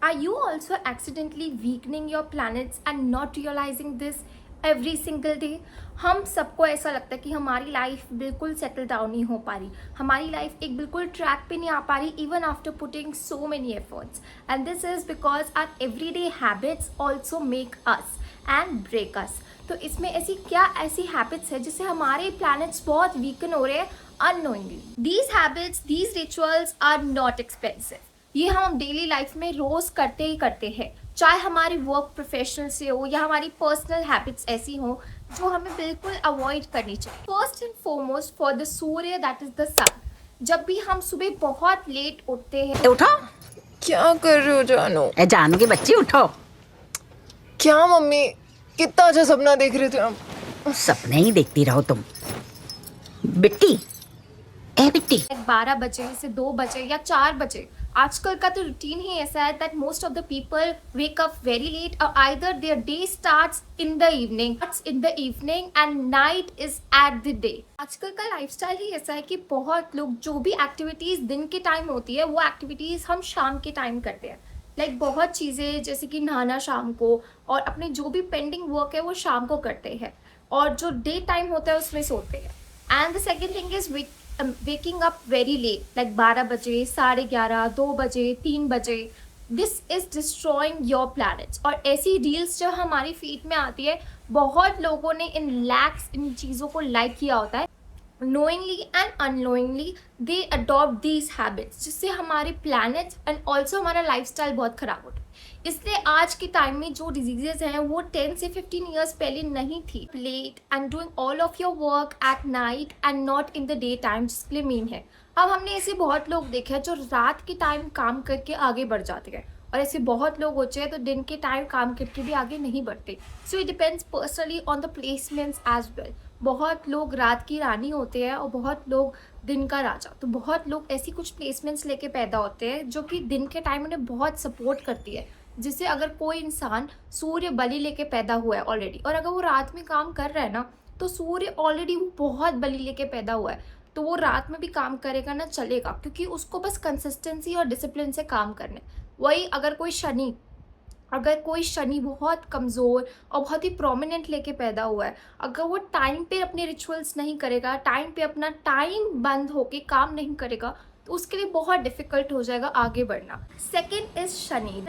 Are you also accidentally weakening your planets and not realizing this every single day? हम सबको ऐसा लगता है कि हमारी लाइफ बिल्कुल सेटल डाउन नहीं हो पा रही, हमारी लाइफ एक बिल्कुल ट्रैक पे नहीं आ पा रही even after putting so many efforts, and this is because our everyday habits also make us and break us. तो इसमें ऐसी हैबिट्स है जिससे हमारे प्लैनेट्स बहुत वीकन हो रहे हैं unknowingly. These habits, these rituals are not expensive. ये हम डेली लाइफ में रोज करते ही करते हैं, चाहे हमारी वर्क प्रोफेशनल से हो या हमारी पर्सनल हैबिट्स ऐसी हो जो हमें बिल्कुल अवॉइड करनी चाहिए. First and foremost for the Surya, that is the sun. जब भी हम सुबह बहुत लेट उठते हैं. उठो. क्या कर रहे हो जानू? जानू की बच्ची उठो. क्या मम्मी, कितना अच्छा सपना देख रहे थे हम. सपने ही देखती रहो तुम. बिट्टी, ए बिट्टी. 12 बजे से 2 बजे या 4 बजे आजकल का तो रूटीन ही ऐसा है that most of the people wake up very late, और either their day starts in the evening and night is at the day. आजकल का लाइफस्टाइल ही ऐसा है कि बहुत लोग जो भी एक्टिविटीज दिन के टाइम होती है वो एक्टिविटीज हम शाम के टाइम करते हैं. बहुत चीज़ें जैसे कि नहाना शाम को, और अपने जो भी पेंडिंग वर्क है वो शाम को करते हैं, और जो डे टाइम होता है उसमें सोते हैं. And the second thing is waking up very late, like 12 बजे, 11:30, 2 बजे, 3 बजे. This is destroying your planets. और ऐसी रील्स जो हमारी फीड में आती है, बहुत लोगों ने इन चीज़ों को लाइक किया होता है. knowingly and unknowingly they adopt these habits, जिससे हमारे प्लैनेट्स एंड ऑल्सो हमारा लाइफस्टाइल बहुत ख़राब होता है. इसलिए आज के टाइम में जो डिजीजेज हैं वो 10 से 15 ईयर्स पहले नहीं थी. Late and doing all of your work at night and not in the day time, जिसके मीन है अब हमने ऐसे बहुत लोग देखे हैं जो रात के टाइम काम करके आगे बढ़ जाते हैं, और ऐसे बहुत लोग होते हैं तो दिन के टाइम काम करके भी आगे नहीं बढ़ते. So it depends personally on the placements as well. बहुत लोग रात की रानी होते हैं और बहुत लोग दिन का राजा. तो बहुत लोग ऐसी कुछ प्लेसमेंट्स लेके पैदा होते हैं जो कि दिन के टाइम उन्हें बहुत सपोर्ट करती है. जिससे अगर कोई इंसान सूर्य बलि लेके पैदा हुआ है ऑलरेडी, और अगर वो रात में काम कर रहा है ना, तो सूर्य ऑलरेडी वो बहुत बलि लेके पैदा हुआ है, तो वो रात में भी काम करेगा ना, चलेगा, क्योंकि उसको बस कंसिस्टेंसी और डिसिप्लिन से काम करने. वही अगर कोई शनि बहुत कमज़ोर और बहुत ही प्रोमिनेंट लेके पैदा हुआ है, अगर वो टाइम पे अपने रिचुअल्स नहीं करेगा, टाइम पे अपना टाइम बंद होके काम नहीं करेगा, तो उसके लिए बहुत डिफ़िकल्ट हो जाएगा आगे बढ़ना. Second is Shani,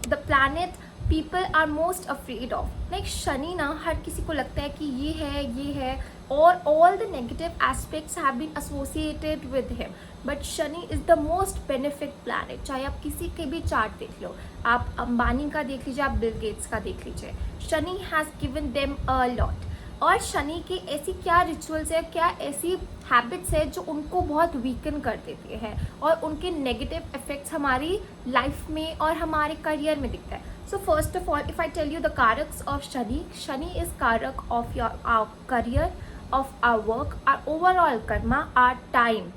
the planet people are most afraid of. Shani ना हर किसी को लगता है कि ये है, और all the negative aspects have been associated with him. But Shani is the most benefit planet. चाहे आप किसी के भी चार्ट देख लो, आप अंबानी का देख लीजिए, आप बिल गेट्स का देख लीजिए, Shani has given them a lot. और शनि के ऐसी क्या रिचुअल्स है, क्या ऐसी हैबिट्स है जो उनको बहुत वीकन कर देती है, और उनके नेगेटिव इफेक्ट्स हमारी लाइफ में और हमारे करियर में दिखता है. So first of all, if I tell you the karakas of Shani, Shani is karaka of your career, of our work, or overall karma, or time,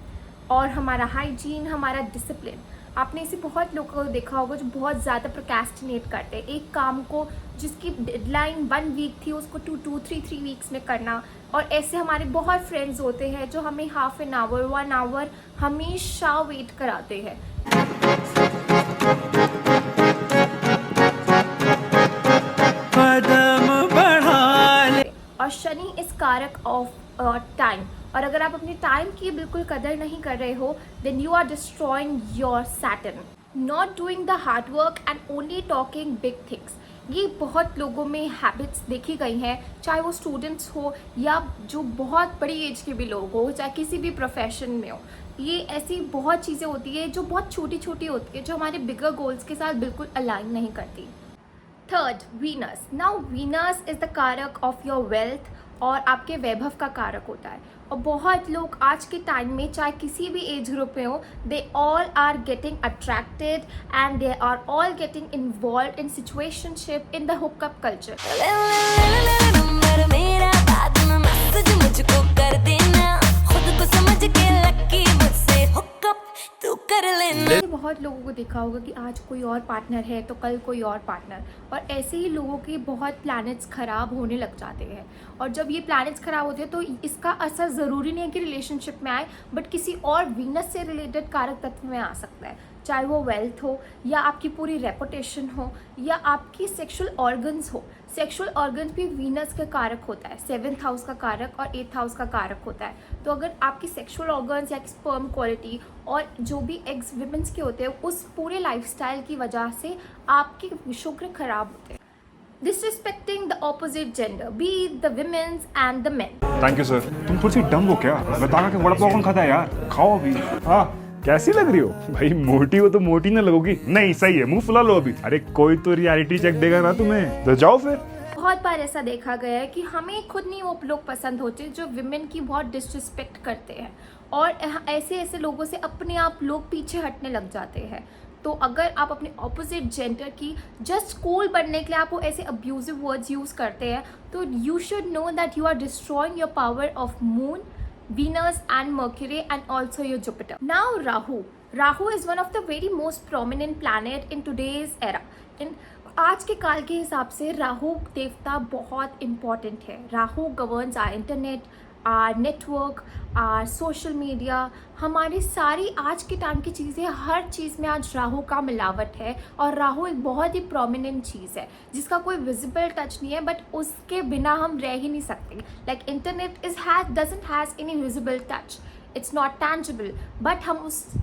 और हमारा हाइजीन, हमारा डिसिप्लिन. आपने इसे बहुत लोगों को देखा होगा जो बहुत ज़्यादा प्रोक्रेस्टिनेट करते हैं एक काम को, जिसकी डेडलाइन 1 वीक थी उसको 2-3 वीक्स में करना. और ऐसे हमारे बहुत फ्रेंड्स होते हैं जो हमें हाफ एन आवर 1 आवर हमेशा वेट कराते हैं. और शनि इस कारक ऑफ टाइम. और अगर आप अपने टाइम की बिल्कुल कदर नहीं कर रहे हो, then you are destroying your Saturn. Not doing the hard work and only talking big things. ये बहुत लोगों में हैबिट्स देखी गई हैं, चाहे वो स्टूडेंट्स हो या जो बहुत बड़ी एज के भी लोग हो, चाहे किसी भी प्रोफेशन में हो. ये ऐसी बहुत चीज़ें होती है जो बहुत छोटी छोटी होती है, जो हमारे बिगर गोल्स के साथ बिल्कुल अलाइन नहीं करती. Third, Venus. Now Venus is the कारक ऑफ योर वेल्थ, और आपके वैभव का कारक होता है. और बहुत लोग आज के टाइम में, चाहे किसी भी एज ग्रुप में हो, they all are getting attracted and they are all getting involve in situationship, in the hookup culture. बहुत लोगों को देखा होगा कि आज कोई और पार्टनर है तो कल कोई और पार्टनर, और ऐसे ही लोगों के बहुत प्लैनेट्स ख़राब होने लग जाते हैं. और जब ये प्लैनेट्स ख़राब होते हैं तो इसका असर ज़रूरी नहीं है कि रिलेशनशिप में आए, बट किसी और वीनस से रिलेटेड कारक तत्व में आ सकता है. चाहे वो वेल्थ हो या आपकी पूरी रेपुटेशन हो या आपकी सेक्सुअल ऑर्गन्स हो। सेक्सुअल ऑर्गन्स भी वीनस का कारक होता है, 7th हाउस का कारक और 8th हाउस का कारक होता है। तो अगर आपकी सेक्सुअल ऑर्गन्स या स्पर्म क्वालिटी और जो भी एग्स विमेंस के होते हैं उस पूरे लाइफस्टाइल की वजह से आपके शुक्र खराब होते हैं। Disrespecting the opposite gender, be it the women's and the men. Thank you sir. तुम थोड़ी सी डम हो क्या? बता के वड़ा पाव कौन खाता है यार? खाओ अभी। हाँ कैसी लग रही हो भाई? मोटी हो तो मोटी ना लगोगी। नहीं सही है, मुंह फुला लो अभी। अरे कोई तो रियलिटी चेक देगा ना तुम्हें, तो जाओ फिर। बहुत बार ऐसा देखा गया है कि हमें खुद नहीं वो लोग पसंद होते जो विमेन की बहुत डिसरिस्पेक्ट करते हैं और ऐसे ऐसे लोगों से अपने आप लोग पीछे हटने लग जाते हैं। तो अगर आप अपने ऑपोजिट जेंडर की जस्ट कूल बनने के लिए आप वो ऐसे अब्यूजिव वर्ड्स यूज़ करते हैं तो you should know that you are destroying your power of moon, Venus and Mercury and also your Jupiter. Now Rahu is one of the very most prominent planet in today's era. आज के काल के हिसाब से राहु देवता बहुत important है। Rahu governs our internet, our network, our social media, हमारी सारी आज के टाइम की चीज़ें, हर चीज़ में आज राहु का मिलावट है और राहु एक बहुत ही प्रोमिनेंट चीज़ है जिसका कोई विजिबल टच नहीं है बट उसके बिना हम रह ही नहीं सकते। Like internet doesn't has any visible touch, it's not tangible, but हम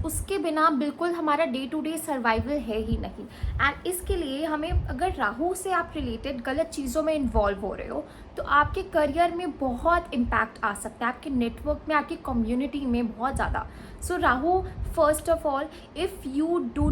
उसके बिना बिल्कुल हमारा डे टू डे सर्वाइवल है ही नहीं। एंड इसके लिए हमें, अगर राहु से आप रिलेटेड गलत चीज़ों में इन्वॉल्व हो रहे हो तो आपके करियर में बहुत इम्पैक्ट आ सकता है, आपके नेटवर्क में, आपकी कम्युनिटी में बहुत ज़्यादा। So Rahu, first of all, if you do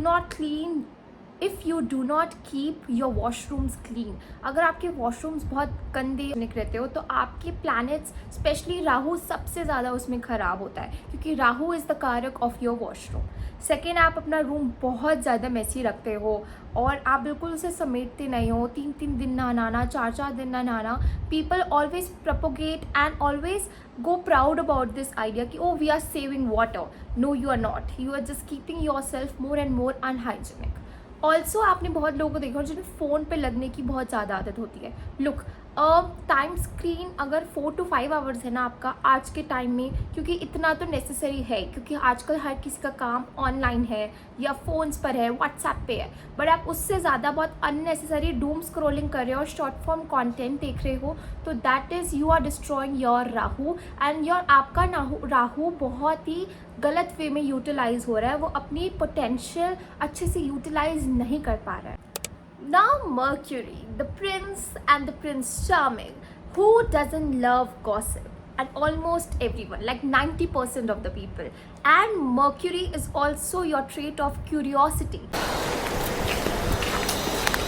not keep your washrooms clean, अगर आपके वॉशरूम्स बहुत गंदे रहते हो तो आपके प्लैनेट्स, स्पेशली राहु सबसे ज़्यादा उसमें ख़राब होता है क्योंकि राहु इज़ द कारक ऑफ योर वॉशरूम। सेकेंड, आप अपना रूम बहुत ज़्यादा मैसी रखते हो और आप बिल्कुल उसे समेटते नहीं हो, 3-3 दिन ना नहाना, 4-4 दिन ना नहाना। People always propagate and always go proud about this idea कि oh we are saving water. No, you are not. You are just keeping yourself more and more unhygienic. Also आपने बहुत लोगों को देखा जिन्हें फ़ोन पे लगने की बहुत ज़्यादा आदत होती है। लुक, टाइम स्क्रीन अगर 4 to 5 आवर्स है ना आपका आज के टाइम में, क्योंकि इतना तो नेसेसरी है क्योंकि आजकल हर किसी का काम ऑनलाइन है या फ़ोन्स पर है, व्हाट्सएप पे है, बट आप उससे ज़्यादा बहुत अननेसेसरी डूम स्क्रोलिंग कर रहे हो और शॉर्ट फॉर्म कंटेंट देख रहे हो तो that is you are destroying your Rahu and आपका राहु बहुत ही गलत वे में यूटिलाइज हो रहा है, वो अपनी पोटेंशियल अच्छे से यूटिलाइज नहीं कर पा रहा है। Now Mercury, the prince and the prince charming, who doesn't love gossip? And almost everyone, like 90% of the people. And Mercury is also your trait of curiosity.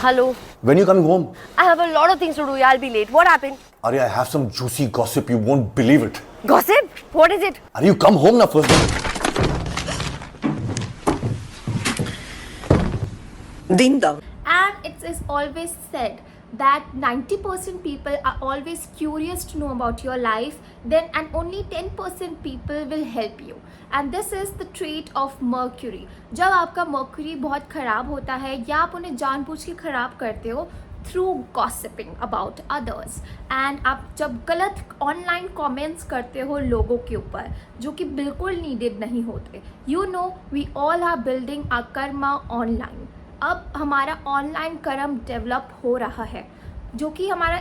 Hello. When you coming home? I have a lot of things to do. Yeah, I'll be late. What happened? Arya, I have some juicy gossip. You won't believe it. Gossip? What is it? Arya, you come home now first. Ding dong. And it is always said that 90% people are always curious to know about your life, then and only 10% people will help you. And this is the trait of Mercury. जब आपका Mercury बहुत ख़राब होता है या आप उन्हें जानबूझ के ख़राब करते हो through gossiping about others, and आप जब गलत ऑनलाइन कमेंट्स करते हो लोगों के ऊपर जो कि बिल्कुल नीडेड नहीं होते। You know, we all are building our karma online. अब हमारा ऑनलाइन कर्म डेवलप हो रहा है जो कि हमारा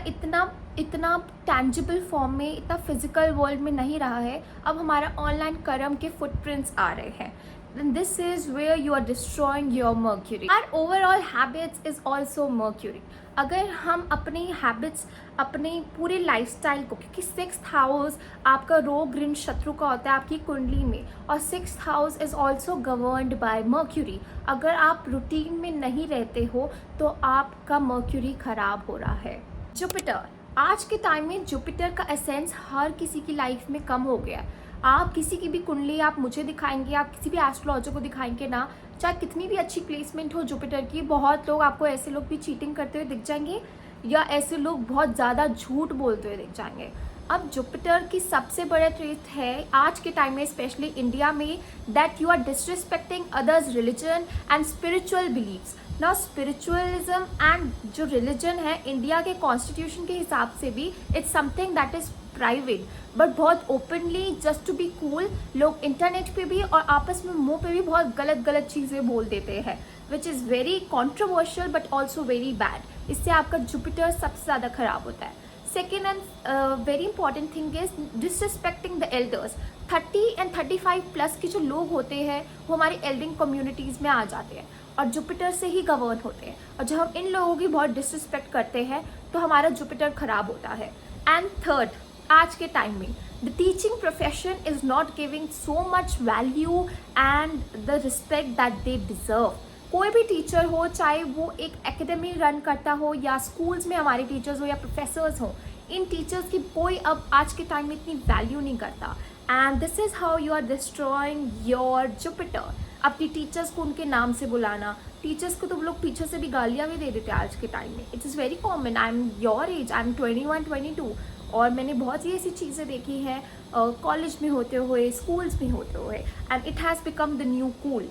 इतना टैंजिबल फॉर्म में, इतना फिजिकल वर्ल्ड में नहीं रहा है। अब हमारा ऑनलाइन कर्म के फुटप्रिंट्स आ रहे हैं। Then this is where you are destroying your Mercury. Our overall habits is also Mercury. अगर हम अपनी हैबिट्स, अपने पूरे लाइफस्टाइल को, क्योंकि 6th हाउस आपका रोग ऋण शत्रु का होता है आपकी कुंडली में और 6th house is also governed bye mercury. अगर आप रूटीन में नहीं रहते हो तो आपका मर्क्यूरी खराब हो रहा है। जुपिटर, आज के टाइम में जुपिटर का एसेंस हर किसी की लाइफ में कम हो गया है। आप किसी की भी कुंडली आप मुझे दिखाएंगे, आप किसी भी एस्ट्रोलॉजर को दिखाएंगे ना, चाहे कितनी भी अच्छी प्लेसमेंट हो जुपिटर की, बहुत लोग आपको ऐसे लोग भी चीटिंग करते हुए दिख जाएंगे या ऐसे लोग बहुत ज़्यादा झूठ बोलते हुए दिख जाएंगे। अब जुपिटर की सबसे बड़ा ट्रेट है आज के टाइम में, स्पेशली इंडिया में, that you are disrespecting others religion and spiritual believes. ना स्पिरिचुअलिज्म एंड जो रिलीजन है इंडिया के कॉन्स्टिट्यूशन के हिसाब से भी it's something that is private, but बहुत openly just to be cool लोग इंटरनेट पे भी और आपस में मुंह पे भी बहुत गलत गलत चीज़ें बोल देते हैं, which is very controversial but also very bad. इससे आपका जुपिटर सबसे ज़्यादा खराब होता है। Second and very important thing is disrespecting the elders. 30 and 35 plus के जो लोग होते हैं वो हमारी एल्डिंग कम्युनिटीज़ में आ जाते हैं और जुपिटर से ही गवर्न होते हैं, और जब हम इन लोगों की बहुत डिसरिस्पेक्ट करते हैं तो हमारा जुपिटर खराब होता है। एंड थर्ड, आज के टाइम में the teaching profession is not giving so much value and the respect that they deserve. कोई भी टीचर हो, चाहे वो एक एकेडमी रन करता हो या स्कूल्स में हमारे टीचर्स हो या प्रोफेसर्स हो, इन टीचर्स की कोई अब आज के टाइम में इतनी वैल्यू नहीं करता। And this is how you are destroying your Jupiter. अपनी टीचर्स को उनके नाम से बुलाना, टीचर्स को तो लोग पीछे से भी गालियाँ भी दे देते हैं आज के टाइम में। It is very common. I am your age, I am 21, 22, और मैंने बहुत सी ऐसी चीज़ें देखी हैं कॉलेज में होते हुए, स्कूल्स में होते हुए, and it has become the new cool.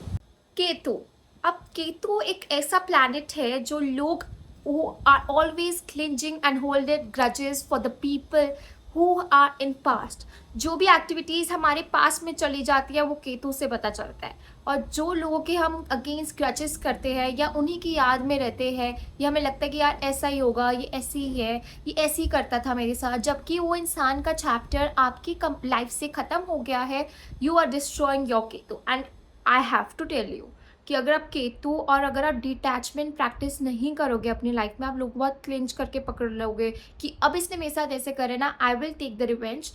Ketu, अब केतु एक ऐसा प्लैनेट है जो लोग who are always clinging and holding grudges for the people who are in past। जो भी एक्टिविटीज़ हमारे पास में चली जाती है वो केतु से पता चलता है, और जो लोगों के हम अगेंस्ट ग्रजेस करते हैं या उन्हीं की याद में रहते हैं, या हमें लगता है कि यार ऐसा ही होगा, ये ऐसी ही है, ये ऐसे ही करता था मेरे साथ, जबकि वो इंसान का चैप्टर आपकी लाइफ से ख़त्म हो गया है। You are destroying your Ketu. And I have to tell you कि अगर आप केतु और अगर आप डिटैचमेंट प्रैक्टिस नहीं करोगे अपनी लाइफ में, आप लोग बहुत क्लिंच करके पकड़ लोगे कि अब इसने मेरे साथ ऐसे करे ना, I will take the revenge.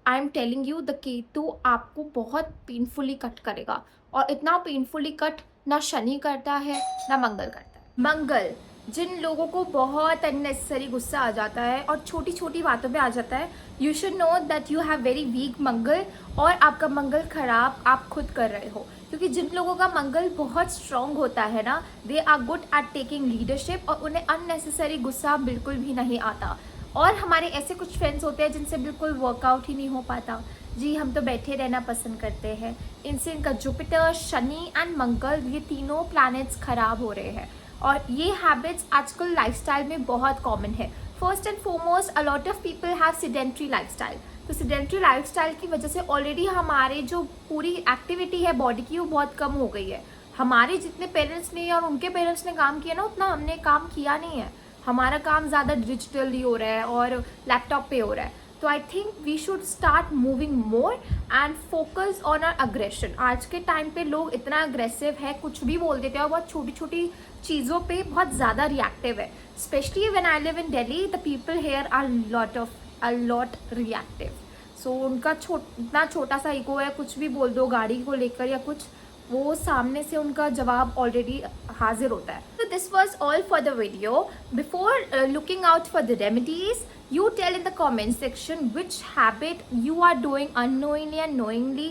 I am telling you, the Ketu आपको बहुत पेनफुली कट करेगा, और इतना पेनफुली कट ना शनि करता है ना मंगल करता है। मंगल, जिन लोगों को बहुत अननेसेसरी गुस्सा आ जाता है और छोटी छोटी बातों पे आ जाता है, you should know that you have very weak Mangal, और आपका मंगल खराब आप खुद कर रहे हो। क्योंकि जिन लोगों का मंगल बहुत स्ट्रॉन्ग होता है ना, they are good at taking leadership, और उन्हें अननेसेसरी गुस्सा बिल्कुल भी नहीं आता। और हमारे ऐसे कुछ फ्रेंड्स होते हैं जिनसे बिल्कुल वर्कआउट ही नहीं हो पाता, जी हम तो बैठे रहना पसंद करते हैं। इनसे इनका जुपिटर, शनि एंड मंगल, ये तीनों प्लैनेट्स खराब हो रहे हैं, और ये हैबिट्स आजकल लाइफस्टाइल में बहुत कॉमन है। First and foremost, a lot of people have sedentary lifestyle. तो सिडेंट्री लाइफस्टाइल की वजह से ऑलरेडी हमारे जो पूरी एक्टिविटी है बॉडी की वो बहुत कम हो गई है। हमारे जितने पेरेंट्स ने और उनके पेरेंट्स ने काम किया ना, उतना हमने काम किया नहीं है। हमारा काम ज़्यादा डिजिटली हो रहा है और लैपटॉप पे हो रहा है। तो I think we should start moving more and focus on our aggression. आज के टाइम पे लोग इतना अग्रेसिव है, कुछ भी बोल देते हैं, और बहुत छोटी छोटी चीज़ों पे बहुत ज़्यादा रिएक्टिव है। Specially when I live in Delhi, the people here are a lot reactive। So उनका इतना छोटा सा ईगो है, कुछ भी बोल दो गाड़ी को लेकर या कुछ, वो सामने से उनका जवाब ऑलरेडी हाजिर होता है। तो this was all for the video. Before looking out for the remedies, you tell in the comment section which habit you are doing unknowingly and knowingly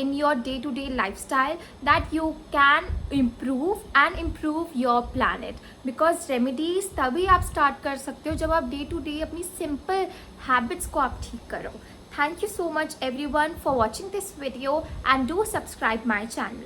in your day-to-day lifestyle that you can improve your planet, because remedies तभी आप start कर सकते हो जब आप day to day अपनी simple habits को आप ठीक करो। Thank you so much everyone for watching this video and do subscribe my channel.